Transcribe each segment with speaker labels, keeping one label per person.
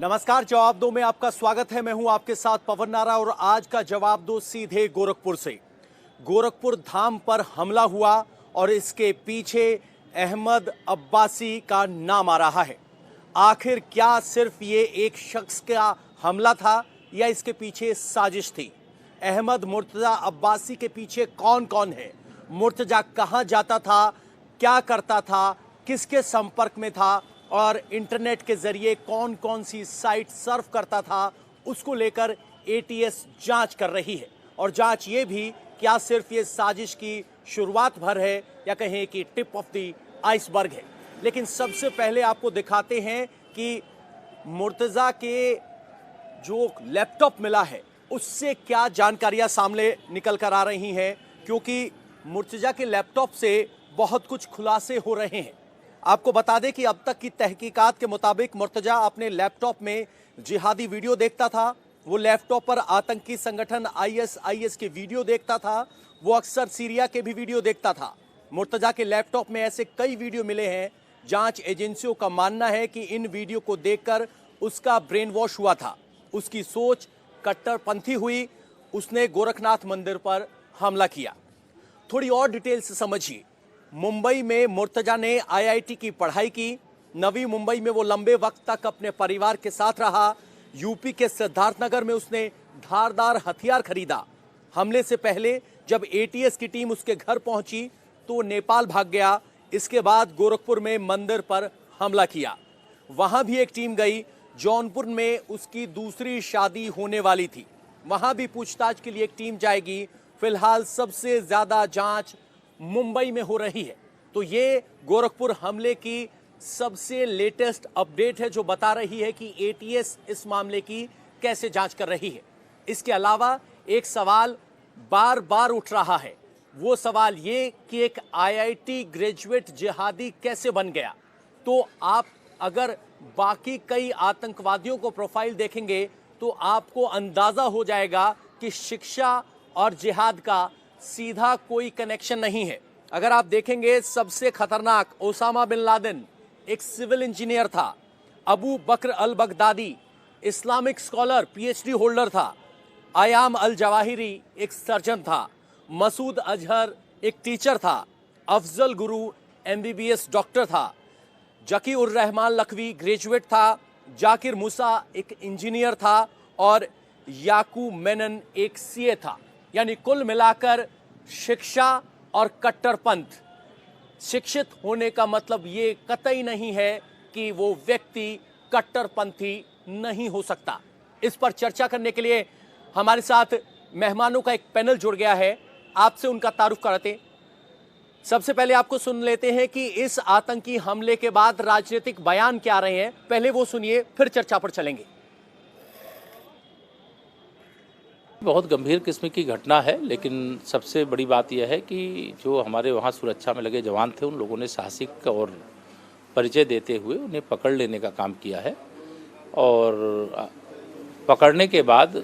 Speaker 1: नमस्कार, जवाब दो में आपका स्वागत है। मैं हूं आपके साथ पवन नारा और आज का जवाब दो सीधे गोरखपुर से। गोरखपुर धाम पर हमला हुआ और इसके पीछे अहमद अब्बासी का नाम आ रहा है। आखिर क्या सिर्फ ये एक शख्स का हमला था या इसके पीछे साजिश थी? अहमद मुर्तजा अब्बासी के पीछे कौन कौन है? मुर्तजा कहां जाता था, क्या करता था, किसके संपर्क में था और इंटरनेट के जरिए कौन कौन सी साइट सर्फ करता था, उसको लेकर एटीएस जांच कर रही है। और जांच ये भी क्या सिर्फ ये साजिश की शुरुआत भर है या कहें कि टिप ऑफ द आइसबर्ग है। लेकिन सबसे पहले आपको दिखाते हैं कि मुर्तजा के जो लैपटॉप मिला है उससे क्या जानकारियां सामने निकल कर आ रही हैं, क्योंकि मुर्तजा के लैपटॉप से बहुत कुछ खुलासे हो रहे हैं। आपको बता दें कि अब तक की तहकीकात के मुताबिक मुर्तजा अपने लैपटॉप में जिहादी वीडियो देखता था, वो लैपटॉप पर आतंकी संगठन आईएसआईएस के वीडियो देखता था, वो अक्सर सीरिया के भी वीडियो देखता था। मुर्तजा के लैपटॉप में ऐसे कई वीडियो मिले हैं। जांच एजेंसियों का मानना है कि इन वीडियो को देखकर उसका ब्रेन वॉश हुआ था, उसकी सोच कट्टरपंथी हुई, उसने गोरखनाथ मंदिर पर हमला किया। थोड़ी और डिटेल से समझिए। मुंबई में मुर्तजा ने आईआईटी की पढ़ाई की। नवी मुंबई में वो लंबे वक्त तक अपने परिवार के साथ रहा। यूपी के सिद्धार्थनगर में उसने धारदार हथियार खरीदा। हमले से पहले जब एटीएस की टीम उसके घर पहुंची तो नेपाल भाग गया। इसके बाद गोरखपुर में मंदिर पर हमला किया। वहां भी एक टीम गई। जौनपुर में उसकी दूसरी शादी होने वाली थी, वहां भी पूछताछ के लिए एक टीम जाएगी। फिलहाल सबसे ज्यादा जांच मुंबई में हो रही है। तो ये गोरखपुर हमले की सबसे लेटेस्ट अपडेट है जो बता रही है कि एटीएस इस मामले की कैसे जांच कर रही है। इसके अलावा एक सवाल बार बार उठ रहा है, वो सवाल ये कि एक आईआईटी ग्रेजुएट जिहादी कैसे बन गया। तो आप अगर बाकी कई आतंकवादियों को प्रोफाइल देखेंगे तो आपको अंदाजा हो जाएगा कि शिक्षा और जिहाद का सीधा कोई कनेक्शन नहीं है। अगर आप देखेंगे, सबसे खतरनाक ओसामा बिन लादेन एक सिविल इंजीनियर था। Abu Bakr al Baghdadi Islamic scholar PhD holder था। आयाम अल जवाहिरी एक सर्जन था। मसूद अजहर एक टीचर था। अफजल गुरु एमबीबीएस डॉक्टर था। जकी उर रहमान लखवी ग्रेजुएट था। जाकिर मूसा एक इंजीनियर था और याकूब मेनन एक सीए था। यानी कुल मिलाकर शिक्षा और कट्टरपंथ। शिक्षित होने का मतलब ये कतई नहीं है कि वो व्यक्ति कट्टरपंथी नहीं हो सकता। इस पर चर्चा करने के लिए हमारे साथ मेहमानों का एक पैनल जुड़ गया है। आपसे उनका तारुफ कराते। सबसे पहले आपको सुन लेते हैं कि इस आतंकी हमले के बाद राजनीतिक बयान क्या रहे हैं। पहले वो सुनिए, फिर चर्चा पर चलेंगे।
Speaker 2: बहुत गंभीर किस्म की घटना है, लेकिन सबसे बड़ी बात यह है कि जो हमारे वहाँ सुरक्षा में लगे जवान थे उन लोगों ने साहसिक और परिचय देते हुए उन्हें पकड़ लेने का काम किया है। और पकड़ने के बाद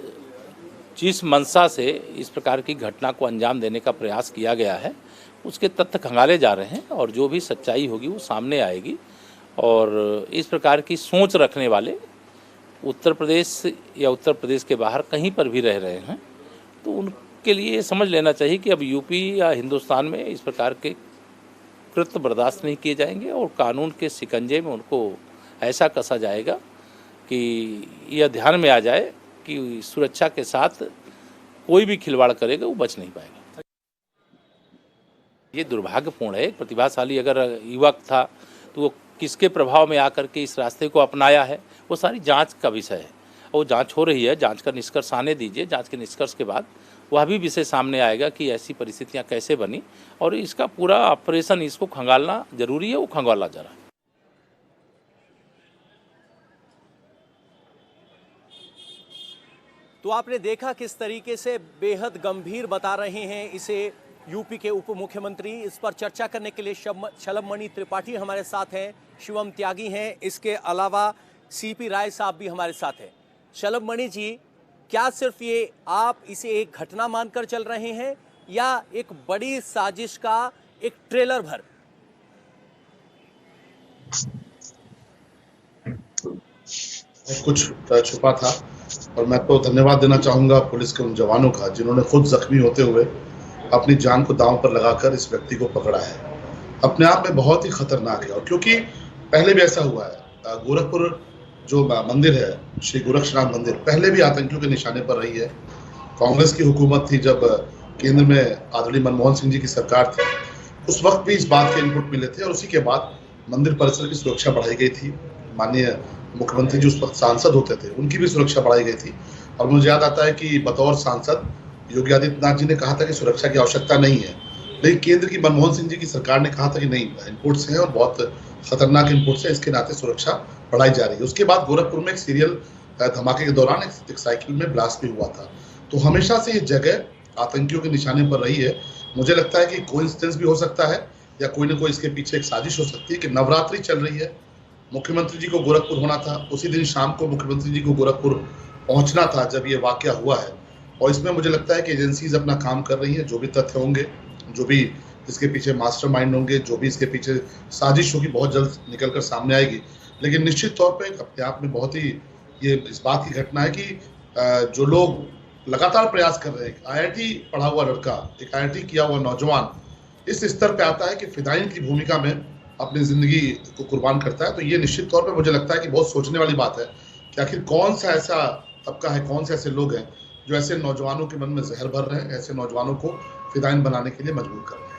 Speaker 2: जिस मंशा से इस प्रकार की घटना को अंजाम देने का प्रयास किया गया है उसके तथ्य खंगाले जा रहे हैं और जो भी सच्चाई होगी वो सामने आएगी। और इस प्रकार की सोच रखने वाले उत्तर प्रदेश या उत्तर प्रदेश के बाहर कहीं पर भी रह रहे हैं तो उनके लिए ये समझ लेना चाहिए कि अब यूपी या हिंदुस्तान में इस प्रकार के कृत्य बर्दाश्त नहीं किए जाएंगे और कानून के शिकंजे में उनको ऐसा कसा जाएगा कि यह ध्यान में आ जाए कि सुरक्षा के साथ कोई भी खिलवाड़ करेगा वो बच नहीं पाएगा। ये दुर्भाग्यपूर्ण है। प्रतिभाशाली अगर युवक था तो वो किसके प्रभाव में आकर के इस रास्ते को अपनाया है, वो सारी जांच का विषय है। वो जांच हो रही है, जांच का निष्कर्ष आने दीजिए। जांच के निष्कर्ष के बाद वह भी विषय सामने आएगा कि ऐसी परिस्थितियां कैसे बनी और इसका पूरा ऑपरेशन इसको खंगालना जरूरी है, वो खंगाला जा रहा है।
Speaker 1: तो आपने देखा किस तरीके से बेहद गंभीर बता रहे हैं इसे यूपी के उप मुख्यमंत्री। इस पर चर्चा करने के लिए शलभमणि त्रिपाठी हमारे साथ हैं, शिवम त्यागी हैं, इसके अलावा सीपी राय साहब भी हमारे साथ हैं। शलभमणि जी, क्या सिर्फ ये आप इसे एक घटना मानकर चल रहे हैं या एक बड़ी साजिश का एक ट्रेलर भर?
Speaker 3: कुछ छुपा था। और मैं तो धन्यवाद देना चाहूँगा पुलिस के उन जवानों का जिन्होंने खुद जख्मी होते हुए अपनी जान को दांव पर लगाकर इस व्यक्ति को पकड़ा है। अपने आप में बहुत ही खतरनाक है, और क्योंकि पहले भी ऐसा हुआ है। गोरखपुर जो मंदिर है, श्री गोरक्षनाथ मंदिर, पहले भी आतंकियों के निशाने पर रही है। कांग्रेस की हुकूमत थी जब केंद्र में आदरणीय मनमोहन सिंह जी की सरकार थी, उस वक्त भी इस बात के इनपुट मिले थे और उसी के बाद मंदिर परिसर की सुरक्षा बढ़ाई गई थी। माननीय मुख्यमंत्री जी उस वक्त सांसद होते थे, उनकी भी सुरक्षा बढ़ाई गई थी। और मुझे याद आता है कि बतौर सांसद योगी आदित्यनाथ जी ने कहा था कि सुरक्षा की आवश्यकता नहीं है, लेकिन केंद्र की मनमोहन सिंह जी की सरकार ने कहा था कि नहीं, इनपुट्स हैं और बहुत खतरनाक इनपुट्स हैं, इसके नाते सुरक्षा बढ़ाई जा रही है। उसके बाद गोरखपुर में एक सीरियल धमाके के दौरान एक साइकिल में ब्लास्ट भी हुआ था। तो हमेशा से ये जगह आतंकियों के निशाने पर रही है। मुझे लगता है कि कोइंसिडेंस भी हो सकता है या कोई ना कोई इसके पीछे एक साजिश हो सकती है कि नवरात्रि चल रही है, मुख्यमंत्री जी को गोरखपुर होना था, उसी दिन शाम को मुख्यमंत्री जी को गोरखपुर पहुंचना था जब ये वाकया हुआ है। और इसमें मुझे लगता है कि एजेंसीज अपना काम कर रही हैं। जो भी तथ्य होंगे, जो भी इसके पीछे मास्टरमाइंड होंगे, जो भी इसके पीछे साजिश होगी, बहुत जल्द निकल कर सामने आएगी। लेकिन निश्चित तौर पे अपने आप में बहुत ही ये इस बात की घटना है कि जो लोग लगातार प्रयास कर रहे हैं, IIT पढ़ा हुआ लड़का, एक IIT किया हुआ नौजवान इस स्तर पे आता है कि फिदायीन की भूमिका में अपनी जिंदगी को कुर्बान करता है, तो ये निश्चित तौर पे मुझे लगता है कि बहुत सोचने वाली बात है कि आखिर कौन सा ऐसा तबका है, कौन से ऐसे लोग हैं जो ऐसे नौजवानों के मन में जहर भर रहे हैं, ऐसे नौजवानों को फिदायीन बनाने के लिए मजबूर कर रहे हैं।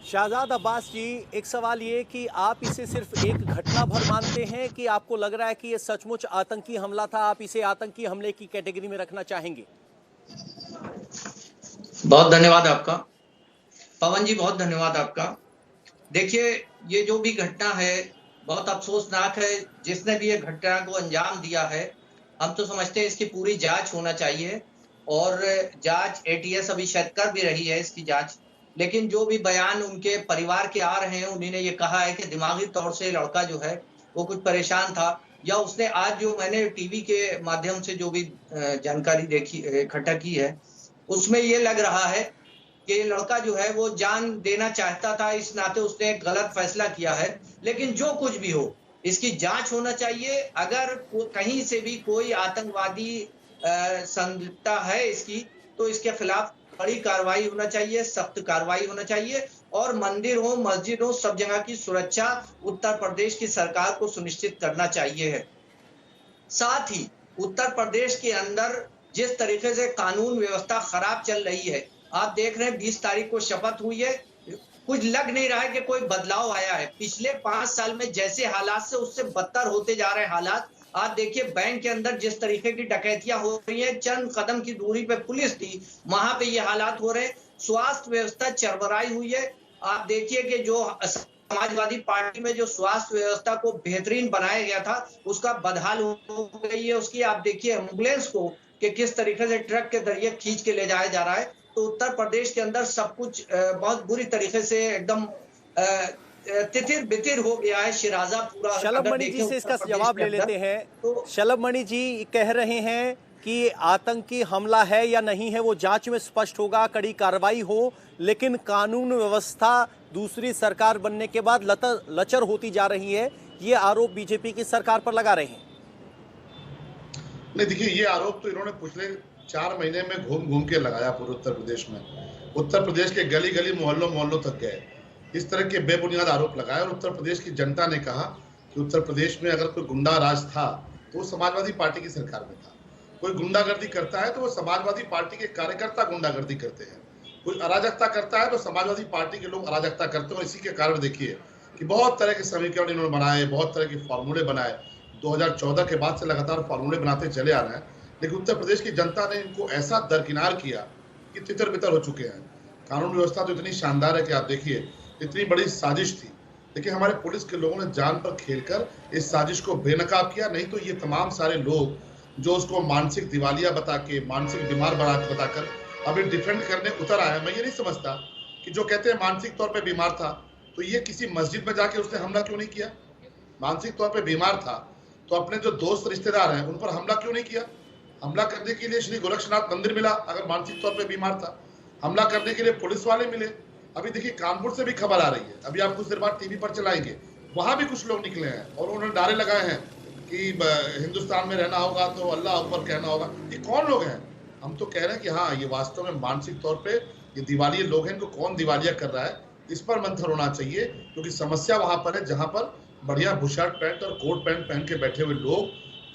Speaker 1: शाहजाद अब्बास जी, एक सवाल ये कि आप इसे सिर्फ एक घटना भर मानते हैं कि आपको लग रहा है कि ये सचमुच आतंकी हमला था, आप इसे आतंकी हमले की कैटेगरी में रखना चाहेंगे?
Speaker 4: बहुत धन्यवाद आपका पवन जी, बहुत धन्यवाद आपका। देखिए, ये जो भी घटना है बहुत अफसोसनाक है। जिसने भी ये घटना को अंजाम दिया है, हम तो समझते हैं इसकी पूरी जांच होना चाहिए और जांच ATS अभी शायद कर भी रही है इसकी जांच। लेकिन जो भी बयान उनके परिवार के आ रहे हैं, उन्होंने ये कहा है कि दिमागी तौर से लड़का जो है वो कुछ परेशान था, या उसने आज जो मैंने टीवी के माध्यम से जो भी जानकारी देखी इकट्ठा की है, उसमें ये लग रहा है कि लड़का जो है वो जान देना चाहता था, इस नाते उसने एक गलत फैसला किया है। लेकिन जो कुछ भी हो, इसकी जांच होना चाहिए। अगर कहीं से भी कोई आतंकवादी संलिप्तता है इसकी, तो इसके खिलाफ बड़ी कार्रवाई होना चाहिए, सख्त कार्रवाई होना चाहिए। और मंदिर हो, मस्जिद हो, सब जगह की सुरक्षा उत्तर प्रदेश की सरकार को सुनिश्चित करना चाहिए है। साथ ही उत्तर प्रदेश के अंदर जिस तरीके से कानून व्यवस्था खराब चल रही है, आप देख रहे हैं 20 तारीख को शपथ हुई है, कुछ लग नहीं रहा है कि कोई बदलाव आया है। पिछले 5 साल में जैसे हालात से उससे बदतर होते जा रहे हैं हालात। आप देखिए, बैंक के अंदर जिस तरीके की डकैतियां हो रही हैं, चंद कदम की दूरी पे पुलिस थी, वहां पे ये हालात हो रहे हैं। स्वास्थ्य व्यवस्था चरमराई हुई है। आप देखिए कि जो समाजवादी पार्टी में जो स्वास्थ्य व्यवस्था को बेहतरीन बनाया गया था, उसका बदहाल हो गई है उसकी। आप देखिए एम्बुलेंस को कि किस तरीके से ट्रक के जरिए खींच के ले जाया जा रहा है। तो उत्तर प्रदेश के अंदर सब कुछ बहुत बुरी तरीके से एकदम तितिर बितिर हो गया है। शिराजा पूरा।
Speaker 1: शलभ मणि जी से इसका जवाब ले लेते हैं। तो शलभ मणि जी कह रहे हैं कि आतंकी हमला है या नहीं है वो जांच में स्पष्ट होगा, कड़ी कार्रवाई हो, लेकिन कानून व्यवस्था दूसरी सरकार बनने के बाद लचर होती जा रही है, ये आरोप बीजेपी की सरकार पर लगा रहे हैं।
Speaker 3: नहीं, देखिए, ये आरोप तो इन्होंने पिछले 4 महीने में घूम घूम के लगाया पूरे उत्तर प्रदेश में। उत्तर प्रदेश के गली गली मोहल्लों मोहल्लों तक गए, इस तरह के बेबुनियाद आरोप लगाए। और उत्तर प्रदेश की जनता ने कहा कि उत्तर प्रदेश में अगर कोई गुंडा राज था तो वो समाजवादी पार्टी की सरकार में था। कोई गुंडागर्दी करता है तो वो समाजवादी पार्टी के कार्यकर्ता गुंडागर्दी करते हैं। कोई अराजकता करता है तो समाजवादी पार्टी के लोग अराजकता करते हैं। और इसी के कारण देखिए कि बहुत तरह के समीकरण इन्होंने बनाए, बहुत तरह के फॉर्मूले बनाए। 2014 के बाद से लगातार फॉर्मूले बनाते चले आ रहे हैं, लेकिन उत्तर प्रदेश की जनता ने इनको ऐसा दरकिनार किया कि तितर बितर हो चुके हैं। कानून व्यवस्था तो इतनी शानदार है कि आप देखिए, इतनी बड़ी साजिश थी, लेकिन हमारे पुलिस के लोगों ने जान पर खेलकर इस साजिश को बेनकाब किया। नहीं तो ये तमाम सारे लोग जो उसको मानसिक दिवालिया बता के, मानसिक बीमार बताकर अभी डिफेंड करने उतर आए। मैं ये नहीं समझता कि जो कहते हैं मानसिक तौर पे बीमार था, तो ये किसी मस्जिद में जाके उसने हमला क्यों नहीं किया? मानसिक तौर पे बीमार था तो अपने जो दोस्त रिश्तेदार हैं उन पर हमला क्यों नहीं किया? हमला करने के लिए श्री गोरक्षनाथ मंदिर मिला अगर मानसिक तौर पे बीमार था, हमला करने के लिए पुलिस वाले मिले। अभी देखिए, कानपुर से भी खबर आ रही है, अभी आप कुछ देर बाद टीवी पर चलाएंगे, वहां भी कुछ लोग निकले हैं और उन्होंने नारे लगाए हैं कि हिंदुस्तान में रहना होगा तो अल्लाह अकबर कहना होगा। ये कौन लोग हैं? हम तो कह रहे हैं कि हाँ, ये वास्तव में मानसिक तौर पे ये दिवालिये लोग हैं। इनको कौन दिवालिया कर रहा है, इस पर मंथन होना चाहिए, क्योंकि समस्या वहां पर है जहां पर बढ़िया बुशर्ट पैंट और कोट पैंट पहन के बैठे हुए लोग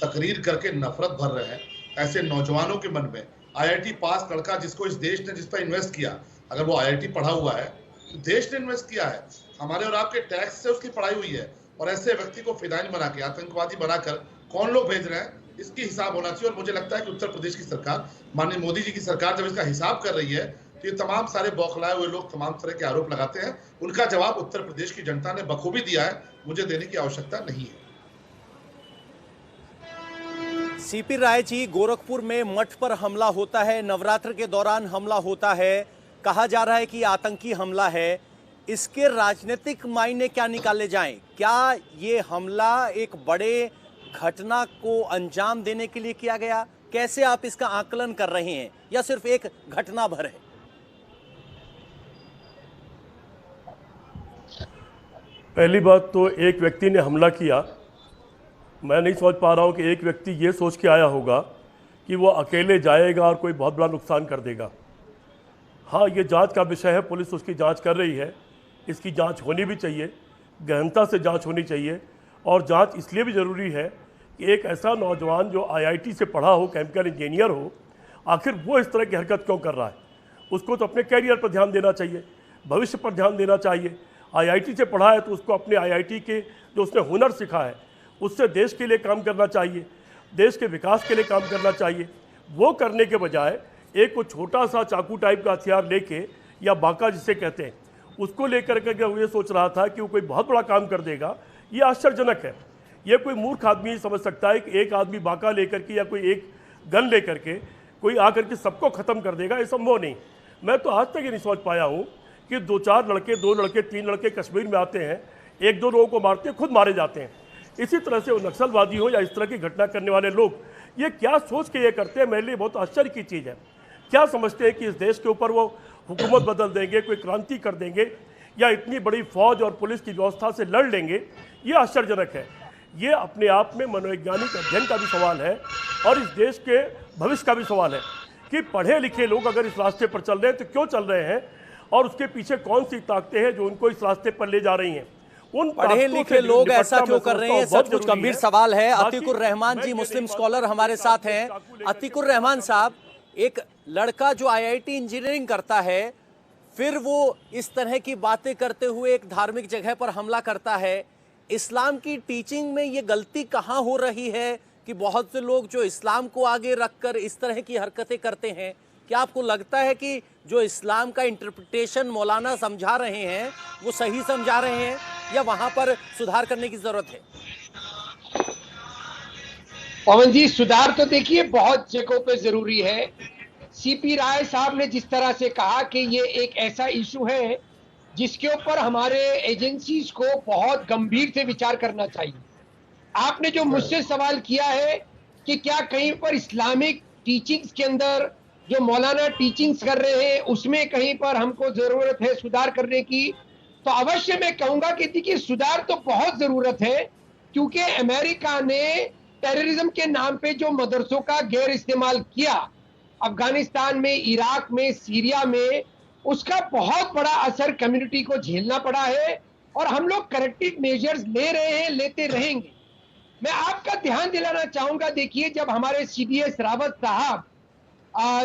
Speaker 3: तकरीर करके नफरत भर रहे हैं। ऐसे नौजवानों के मन में IIT पास लड़का जिसको इस देश ने जिस पर इन्वेस्ट किया, अगर वो IIT पढ़ा हुआ है तो देश ने इन्वेस्ट किया है, हमारे और आपके टैक्स से उसकी पढ़ाई हुई है, और ऐसे व्यक्ति को फिदाइन बना के, आतंकवादी बनाकर कौन लोग भेज रहे हैं, इसकी हिसाब होना चाहिए। और मुझे लगता है कि उत्तर प्रदेश की सरकार, माननीय मोदी जी की सरकार जब इसका हिसाब कर रही है तो ये तमाम सारे बौखलाए हुए लोग तमाम तरह के आरोप लगाते हैं, उनका जवाब उत्तर प्रदेश की जनता ने बखूबी दिया है, मुझे देने की आवश्यकता नहीं है।
Speaker 1: सीपी राय जी, गोरखपुर में मठ पर हमला होता है, नवरात्र के दौरान हमला होता है, कहा जा रहा है कि आतंकी हमला है, इसके राजनीतिक मायने क्या निकाले जाएं? क्या ये हमला एक बड़े घटना को अंजाम देने के लिए किया गया? कैसे आप इसका आकलन कर रहे हैं, या सिर्फ एक घटना भर है?
Speaker 5: पहली बात तो एक व्यक्ति ने हमला किया, मैं नहीं समझ पा रहा हूं कि एक व्यक्ति ये सोच के आया होगा कि वो अकेले जाएगा और कोई बहुत बड़ा नुकसान कर देगा। हाँ, ये जांच का विषय है, पुलिस उसकी जांच कर रही है, इसकी जांच होनी भी चाहिए, गहनता से जांच होनी चाहिए। और जांच इसलिए भी ज़रूरी है कि एक ऐसा नौजवान जो IIT से पढ़ा हो, केमिकल इंजीनियर हो, आखिर वो इस तरह की हरकत क्यों कर रहा है? उसको तो अपने कैरियर पर ध्यान देना चाहिए, भविष्य पर ध्यान देना चाहिए। IIT से पढ़ा है तो उसको अपने IIT के जो उसने हुनर सीखा है उससे देश के लिए काम करना चाहिए, देश के विकास के लिए काम करना चाहिए। वो करने के बजाय एक वो छोटा सा चाकू टाइप का हथियार लेके, या बाका जिसे कहते हैं, उसको लेकर के वो ये सोच रहा था कि वो कोई बहुत बड़ा काम कर देगा, ये आश्चर्यजनक है। ये कोई मूर्ख आदमी समझ सकता है कि एक आदमी बाका लेकर के या कोई एक गन लेकर के कोई आकर के सबको ख़त्म कर देगा, ये संभव नहीं। मैं तो आज तक ये नहीं समझ पाया हूँ कि 2-4 लड़के, 2 लड़के, 3 लड़के कश्मीर में आते हैं, 1-2 लोगों को मारते हैं, खुद मारे जाते हैं। इसी तरह से वो नक्सलवादी हो या इस तरह की घटना करने वाले लोग, ये क्या सोच के ये करते हैं, मेरे लिए बहुत आश्चर्य की चीज़ है। क्या समझते हैं कि इस देश के ऊपर वो हुकूमत बदल देंगे, कोई क्रांति कर देंगे, या इतनी बड़ी फौज और पुलिस की व्यवस्था से लड़ लेंगे? ये आश्चर्यजनक है। ये अपने आप में मनोवैज्ञानिक अध्ययन का भी सवाल है और इस देश के भविष्य का भी सवाल है कि पढ़े लिखे लोग अगर इस रास्ते पर चल रहे हैं तो क्यों चल रहे हैं, और उसके पीछे कौन सी ताकतें हैं जो उनको इस रास्ते पर ले जा रही हैं। उन
Speaker 1: पढ़े लिखे लोग ऐसा क्यों कर रहे हैं, सचमुच गंभीर सवाल है। अतीकुर रहमान जी, मुस्लिम स्कॉलर, हमारे साथ हैं। अतीकुर रहमान साहब, एक लड़का जो IIT इंजीनियरिंग करता है, फिर वो इस तरह की बातें करते हुए एक धार्मिक जगह पर हमला करता है, इस्लाम की टीचिंग में ये गलती कहाँ हो रही है कि बहुत से लोग जो इस्लाम को आगे रखकर इस तरह की हरकतें करते हैं? क्या आपको लगता है कि जो इस्लाम का इंटरप्रिटेशन मौलाना समझा रहे हैं वो सही समझा रहे हैं, या वहां पर सुधार करने की जरूरत है?
Speaker 6: पवन जी, सुधार तो देखिए बहुत जगहों पे जरूरी है। सीपी राय साहब ने जिस तरह से कहा कि ये एक ऐसा इशू है जिसके ऊपर हमारे एजेंसीज को बहुत गंभीर से विचार करना चाहिए। आपने जो मुझसे सवाल किया है कि क्या कहीं पर इस्लामिक टीचिंग्स के अंदर जो मौलाना टीचिंग्स कर रहे हैं उसमें कहीं पर हमको जरूरत है सुधार करने की, तो अवश्य मैं कहूंगा कि देखिए सुधार तो बहुत जरूरत है, क्योंकि अमेरिका ने टेररिज्म के नाम पे जो मदरसों का गैर इस्तेमाल किया अफगानिस्तान में, इराक में, सीरिया में, उसका बहुत बड़ा असर कम्युनिटी को झेलना पड़ा है और हम लोग करेक्टिव मेजर्स ले रहे हैं, लेते रहेंगे। मैं आपका ध्यान दिलाना चाहूंगा, देखिए जब हमारे CDS रावत साहब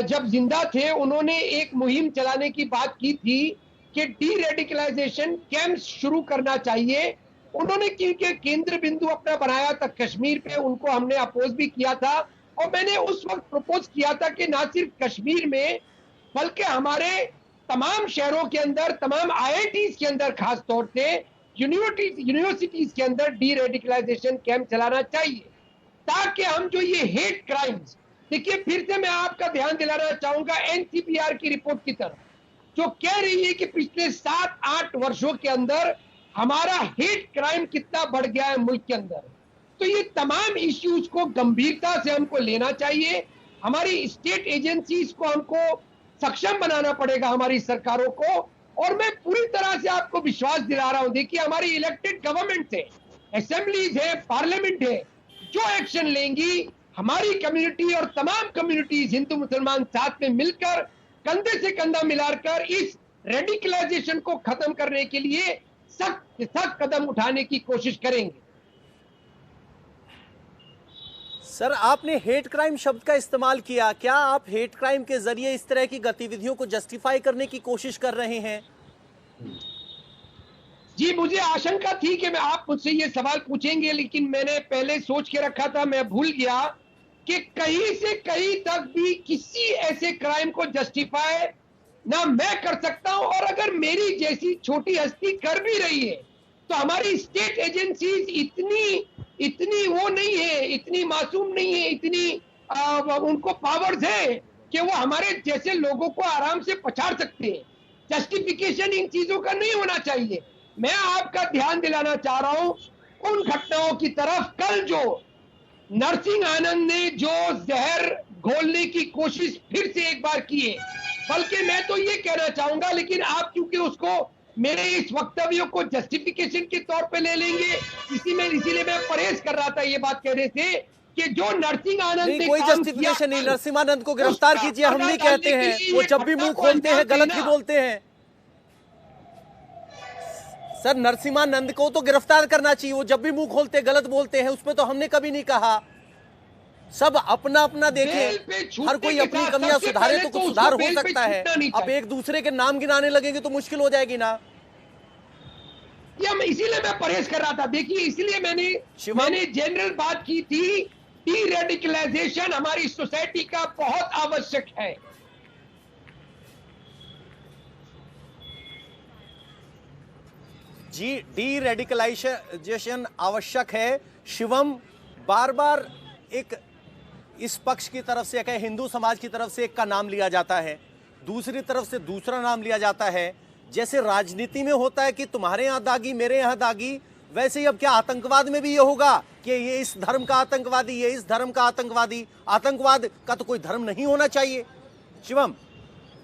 Speaker 6: जब जिंदा थे, उन्होंने एक मुहिम चलाने की बात की थी कि डी रेडिकलाइजेशन कैंप्स शुरू करना चाहिए। उन्होंने क्योंकि केंद्र बिंदु अपना बनाया था कश्मीर पे, उनको हमने अपोज भी किया था और मैंने उस वक्त प्रपोज किया था कि ना सिर्फ कश्मीर में बल्कि हमारे तमाम शहरों के अंदर, तमाम IITs के अंदर, खास तौर से यूनिवर्सिटीज के अंदर डी रेडिकलाइजेशन कैंप चलाना चाहिए, ताकि हम जो ये हेट क्राइम्स, देखिए फिर से मैं आपका ध्यान दिलाना चाहूंगा NCPR की रिपोर्ट की तरफ, जो कह रही है कि पिछले 7-8 वर्षों के अंदर हमारा हेट क्राइम कितना बढ़ गया है मुल्क के अंदर। तो ये तमाम इश्यूज को गंभीरता से हमको लेना चाहिए। हमारी स्टेट एजेंसीज को हमको सक्षम बनाना पड़ेगा, हमारी सरकारों को, और मैं पूरी तरह से आपको विश्वास दिला रहा हूं, देखिए हमारी इलेक्टेड गवर्नमेंट है, असेंबलीज है, पार्लियामेंट है, जो एक्शन लेंगी हमारी कम्युनिटी और तमाम कम्युनिटीज हिंदू मुसलमान साथ में मिलकर कंधे से कंधा मिलाकर इस रेडिकलाइजेशन को खत्म करने के लिए सख्त कदम उठाने की कोशिश करेंगे।
Speaker 1: सर, आपने हेट क्राइम शब्द का इस्तेमाल किया, क्या आप हेट क्राइम के जरिए इस तरह की गतिविधियों को जस्टिफाई करने की कोशिश कर रहे हैं?
Speaker 6: जी, मुझे आशंका थी कि आप मुझसे ये सवाल पूछेंगे, लेकिन मैंने पहले सोच के रखा था, मैं भूल गया कि कहीं से कहीं तक भी किसी ऐसे क्राइम को जस्टिफाई ना मैं कर सकता हूं, और अगर मेरी जैसी छोटी हस्ती कर भी रही है तो हमारी स्टेट एजेंसीज इतनी वो नहीं है, इतनी मासूम नहीं है, इतनी उनको पावर्स है कि वो हमारे जैसे लोगों को आराम से पछाड़ सकते हैं। जस्टिफिकेशन इन चीजों का नहीं होना चाहिए। मैं आपका ध्यान दिलाना चाह रहा हूं उन घटनाओं की तरफ, कल जो नरसिंह आनंद ने जो जहर घोलने की कोशिश फिर से एक बार की है, बल्कि मैं तो ये कहना चाहूंगा, लेकिन आप क्योंकि उसको मेरे इस वक्तव्य को जस्टिफिकेशन के तौर पे ले लेंगे, इसीलिए मैं परहेज कर रहा था ये बात कहने से कि जो नरसिंह आनंद ने
Speaker 1: कोई जस्टिफिकेशन नहीं, नरसिम्हानंद को गिरफ्तार कीजिए, हम नहीं कहते हैं, वो जब भी मुंह खोलते हैं गलत ही बोलते हैं। सर, नरसिम्हानंद को तो गिरफ्तार करना चाहिए, वो जब भी मुंह खोलते गलत बोलते हैं, उसमें तो हमने कभी नहीं कहा। सब अपना अपना देखें, हर कोई अपनी कमियां सुधारे तो कुछ सुधार हो सकता है। अब एक दूसरे के नाम गिनाने लगेंगे तो मुश्किल हो जाएगी ना।
Speaker 6: इसीलिए मैं परहेज कर रहा था। देखिए, इसलिए मैंने जनरल बात की थी, डी रेडिकलाइजेशन हमारी सोसाइटी का बहुत आवश्यक है।
Speaker 1: जी, डी रेडिकलाइजेशन आवश्यक है। शिवम, बार बार एक इस पक्ष की तरफ से, कहे हिंदू समाज की तरफ से एक का नाम लिया जाता है, दूसरी तरफ से दूसरा नाम लिया जाता है। जैसे राजनीति में होता है कि तुम्हारे यहाँ दागी मेरे यहाँ दागी, वैसे ही अब क्या आतंकवाद में भी ये होगा कि ये इस धर्म का आतंकवादी, ये इस धर्म का आतंकवादी? आतंकवाद का तो कोई धर्म नहीं होना चाहिए। शिवम।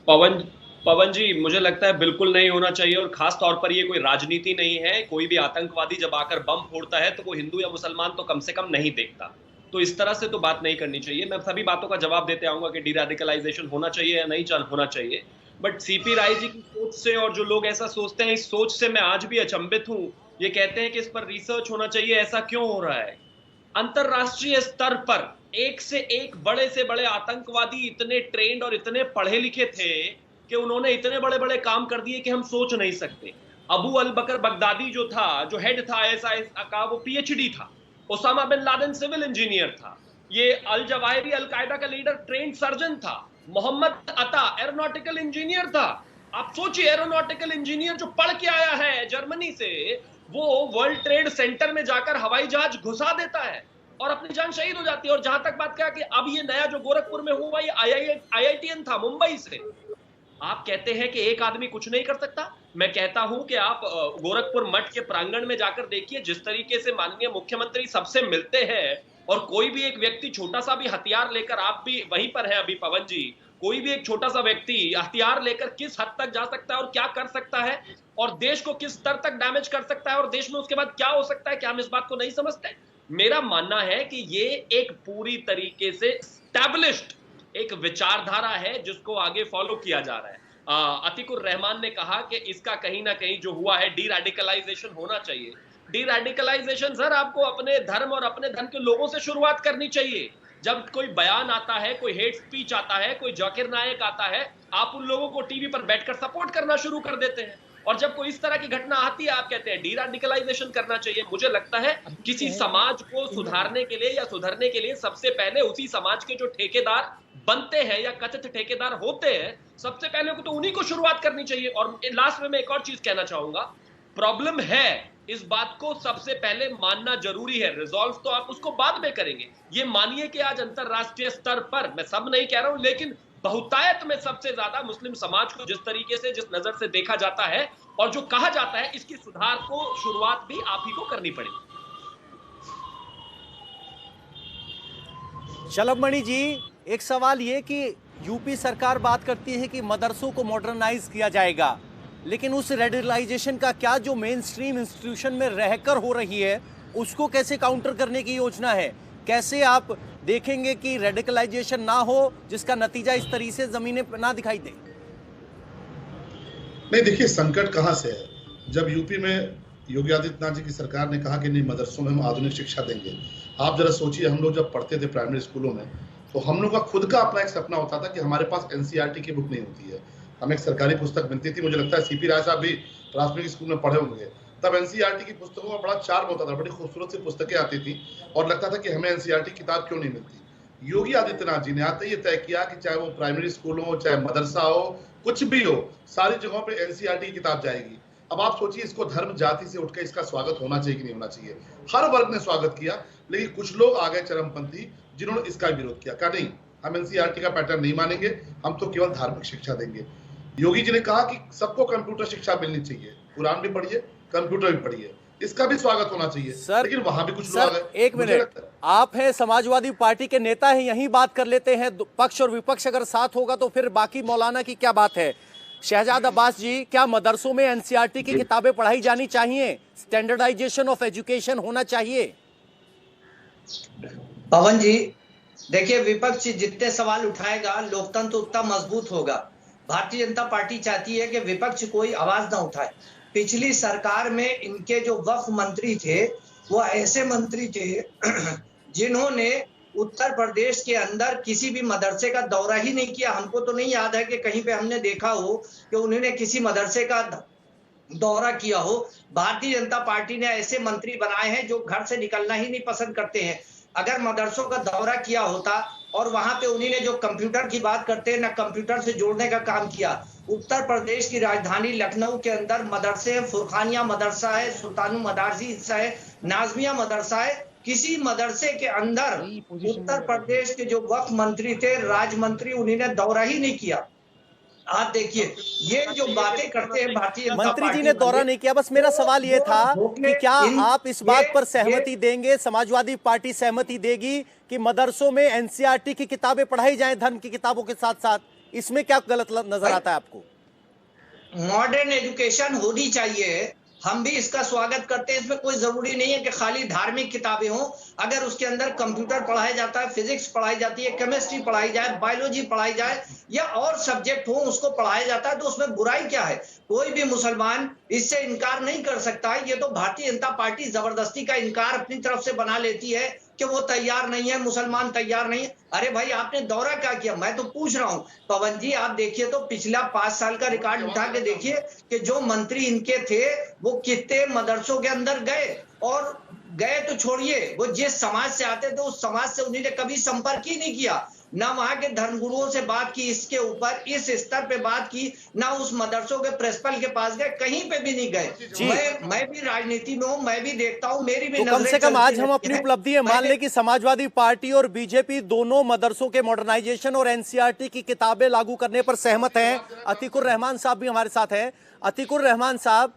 Speaker 7: पवन जी, मुझे लगता है बिल्कुल नहीं होना चाहिए, और खास तौर पर ये कोई राजनीति नहीं है। कोई भी आतंकवादी जब आकर बम फोड़ता है तो वो हिंदू या मुसलमान तो कम से कम नहीं देखता, तो इस तरह से तो बात नहीं करनी चाहिए। मैं सभी बातों का जवाब देते आऊंगा कि डी रेडिकलाइजेशन होना चाहिए या नहीं होना चाहिए, बट सीपी राय जी की सोच से, और जो लोग ऐसा सोचते हैं, इस सोच से मैं आज भी अचंभित हूं। ये कहते हैं कि इस पर रिसर्च होना चाहिए, ऐसा क्यों हो रहा है? अंतरराष्ट्रीय स्तर पर एक से एक बड़े से बड़े आतंकवादी इतने ट्रेंड और इतने पढ़े लिखे थे कि उन्होंने इतने बड़े बड़े काम कर दिए कि हम सोच नहीं सकते। अबू अल बकर बगदादी जो था, जो हेड था ISIS का, वो PhD था। Osama bin Laden civil engineer था। ये अल जवाहिरी अलकायदा का लीडर ट्रेंड सर्जन था। मोहम्मद अता एरोनॉटिकल इंजीनियर था। आप सोचिए, एरोनॉटिकल इंजीनियर जो पढ़ के आया है जर्मनी से, वो वर्ल्ड ट्रेड सेंटर में जाकर हवाई जहाज घुसा देता है और अपनी जान शहीद हो जाती है। और जहां तक बात क्या कि अब ये नया जो गोरखपुर में हुआ, ये IITian था मुंबई से। आप कहते हैं कि एक आदमी कुछ नहीं कर सकता। मैं कहता हूं कि आप गोरखपुर मठ के प्रांगण में जाकर देखिए, जिस तरीके से माननीय मुख्यमंत्री सबसे मिलते हैं, और कोई भी एक व्यक्ति छोटा सा भी हथियार लेकर, आप भी वहीं पर है अभी पवन जी, कोई भी एक छोटा सा व्यक्ति हथियार लेकर किस हद तक जा सकता है और क्या कर सकता है, और देश को किस स्तर तक डैमेज कर सकता है, और देश में उसके बाद क्या हो सकता है, क्या हम इस बात को नहीं समझते? मेरा मानना है कि ये एक पूरी तरीके से एस्टैब्लिश्ड एक विचारधारा है जिसको आगे फॉलो किया जा रहा है। अतीकुर रहमान ने कहा कि इसका कहीं ना कहीं जो हुआ है, डी रेडिकलाइजेशन होना चाहिए। डी रेडिकलाइजेशन सर, आपको अपने धर्म और अपने धर्म के लोगों से शुरुआत करनी चाहिए। जब कोई बयान आता है, कोई हेट स्पीच आता है, कोई जाकिर नायक आता है, आप उन लोगों को टीवी पर बैठकर सपोर्ट करना शुरू कर देते हैं। और जब कोई इस तरह की घटना आती है, आप कहते हैं डी रेडिकलाइजेशन करना चाहिए। मुझे लगता है किसी समाज को सुधारने के लिए या सुधरने के लिए सबसे पहले उसी समाज के जो ठेकेदार बनते हैं या कथित ठेकेदार होते हैं, सबसे पहले तो उन्हीं को शुरुआत करनी चाहिए। और लास्ट में मैं एक और चीज कहना चाहूंगा, प्रॉब्लम है, इस बात को सबसे पहले मानना जरूरी है। रिजॉल्व तो आप उसको बाद में करेंगे। ये मानिए कि आज अंतरराष्ट्रीय स्तर पर, मैं सब नहीं कह रहा हूं, लेकिन बहुतायत में सबसे ज्यादा मुस्लिम समाज को जिस तरीके से, जिस नजर से देखा जाता है और जो कहा जाता है, इसकी सुधार को शुरुआत भी आप ही को करनी पड़ेगी।
Speaker 1: शलभ जी, एक सवाल ये कि यूपी सरकार बात करती है कि मदरसों को मॉडर्नाइज किया जाएगा, लेकिन उस रेडिकलाइजेशन का क्या जो मेन स्ट्रीम इंस्टीट्यूशन में रहकर हो रही है उसको कैसे काउंटर करने की योजना है? कैसे आप देखेंगे कि रेडिकलाइजेशन ना हो जिसका नतीजा इस तरीके से जमीने पर ना दिखाई दे?
Speaker 3: नहीं, देखिए संकट कहाँ से है। जब यूपी में योगी आदित्यनाथ जी की सरकार ने कहा कि नहीं मदरसों में हम आधुनिक शिक्षा देंगे, आप जरा सोचिए, हम लोग जब पढ़ते थे प्राइमरी स्कूलों में तो हम लोग का खुद का अपना एक सपना होता था कि हमारे पास एनसीईआरटी की बुक नहीं होती है, हमें एक सरकारी पुस्तक मिलती थी। मुझे लगता है सीपी राय साहब भी प्राथमिक स्कूल में पढ़े होंगे, तब एनसीईआरटी की पुस्तकों में बड़ा चार्म होता था, बड़ी खूबसूरत सी पुस्तकें आती थी और लगता था कि हमें एनसीईआरटी किताब क्यों नहीं मिलती। योगी आदित्यनाथ जी ने आते ही तय किया कि चाहे वो प्राइमरी स्कूल हो, चाहे मदरसा हो, कुछ भी हो, सारी जगहों पे एनसीईआरटी की किताब जाएगी। अब आप सोचिए, इसको धर्म जाति से उठकर इसका स्वागत होना चाहिए कि नहीं होना चाहिए? हर वर्ग ने स्वागत किया, लेकिन कुछ लोग आ गए चरमपंथी जिन्होंने इसका विरोध किया। कहा नहीं, हम एनसीईआरटी का पैटर्न नहीं मानेंगे, हम तो केवल धार्मिक शिक्षा देंगे। योगी जी ने कहा कि सबको कंप्यूटर शिक्षा मिलनी चाहिए, कुरान भी पढ़िए, कंप्यूटर भी पढ़िए, इसका भी स्वागत होना चाहिए।
Speaker 1: सर,
Speaker 3: लेकिन वहां भी कुछ लोग
Speaker 1: सर एक मिनट, आप हैं समाजवादी पार्टी के नेता हैं, यही बात कर लेते हैं। पक्ष और विपक्ष अगर साथ होगा तो फिर बाकी मौलाना की क्या बात है? शहजाद अब्बास जी, क्या मदरसों में एनसीईआरटी की किताबें पढ़ाई जानी चाहिए? स्टैंडर्डाइजेशन ऑफ एजुकेशन होना चाहिए?
Speaker 4: पवन जी, देखिए, विपक्ष जितने सवाल उठाएगा लोकतंत्र उतना मजबूत होगा। भारतीय जनता पार्टी चाहती है कि विपक्ष कोई आवाज ना उठाए। पिछली सरकार में इनके जो वक्फ मंत्री थे वो ऐसे मंत्री थे जिन्होंने उत्तर प्रदेश के अंदर किसी भी मदरसे का दौरा ही नहीं किया। हमको तो नहीं याद है कि कहीं पे हमने देखा हो कि उन्होंने किसी मदरसे का दौरा किया हो। भारतीय जनता पार्टी ने ऐसे मंत्री बनाए हैं जो घर से निकलना ही नहीं पसंद करते हैं। अगर मदरसों का दौरा किया होता और वहां पे उन्हीं ने जो कंप्यूटर की बात करते हैं ना, कंप्यूटर से जोड़ने का काम किया। उत्तर प्रदेश की राजधानी लखनऊ के अंदर मदरसे, फुरखानिया मदरसा है, सुल्तानु मदारसी है, नाजमिया मदरसा है। किसी मदरसे के अंदर उत्तर प्रदेश के जो वक्फ मंत्री थे, राज मंत्री, उन्हीं ने दौरा ही नहीं किया। आप देखिए, ये जो बातें करते हैं भारतीय जनता
Speaker 1: मंत्री
Speaker 4: पार्टी
Speaker 1: जी ने दौरा नहीं किया। बस मेरा सवाल ये था कि क्या आप इस बात पर सहमति देंगे, समाजवादी पार्टी सहमति देगी कि मदरसों में एनसीईआरटी की किताबें पढ़ाई जाएं धर्म की किताबों के साथ साथ? इसमें क्या गलत नजर आता है आपको?
Speaker 4: मॉडर्न एजुकेशन होनी चाहिए, हम भी इसका स्वागत करते हैं। इसमें कोई जरूरी नहीं है कि खाली धार्मिक किताबें हों। अगर उसके अंदर कंप्यूटर पढ़ाया जाता है, फिजिक्स पढ़ाई जाती है, केमिस्ट्री पढ़ाई जाए, बायोलॉजी पढ़ाई जाए या और सब्जेक्ट हो उसको पढ़ाया जाता है, तो उसमें बुराई क्या है? कोई भी मुसलमान इससे इनकार नहीं कर सकता है। ये तो भारतीय जनता पार्टी जबरदस्ती का इनकार अपनी तरफ से बना लेती है कि वो तैयार नहीं है, मुसलमान तैयार नहीं है। अरे भाई, आपने दौरा क्या किया? मैं तो पूछ रहा हूँ पवन जी, आप देखिए तो पिछला 5 साल का रिकॉर्ड उठा के देखिए कि जो मंत्री इनके थे वो कितने मदरसों के अंदर गए, और गए तो छोड़िए, वो जिस समाज से आते थे उस समाज से उन्होंने कभी संपर्क ही नहीं किया। ना वहां के धर्मगुरुओं से बात की, इसके ऊपर इस स्तर पे बात की, ना उस मदरसों के प्रिंसिपल के पास गए, कहीं पे भी नहीं गए। मैं भी राजनीति में हूं, मैं भी देखता हूं, मेरी भी
Speaker 1: तो कम से कम आज हम अपनी उपलब्धि है मान ले कि समाजवादी पार्टी और बीजेपी दोनों मदरसों के मॉडर्नाइजेशन और एनसीईआरटी की किताबें लागू करने पर सहमत हैं। अतीकुर रहमान साहब भी हमारे साथ हैं। अतीकुर रहमान साहब,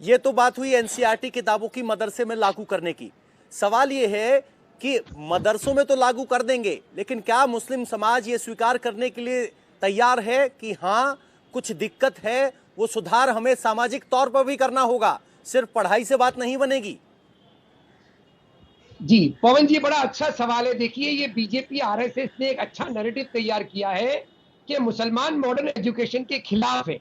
Speaker 1: ये तो बात हुई एनसीईआरटी किताबों की मदरसे में लागू करने की। सवाल ये है कि मदरसों में तो लागू कर देंगे, लेकिन क्या मुस्लिम समाज ये स्वीकार करने के लिए तैयार है कि हाँ कुछ दिक्कत है, वो सुधार हमें सामाजिक तौर पर भी करना होगा, सिर्फ पढ़ाई से बात नहीं बनेगी?
Speaker 6: जी पवन जी, बड़ा अच्छा सवाल है। देखिए, ये बीजेपी आरएसएस ने एक अच्छा नैरेटिव तैयार किया है कि मुसलमान मॉडर्न एजुकेशन के खिलाफ है।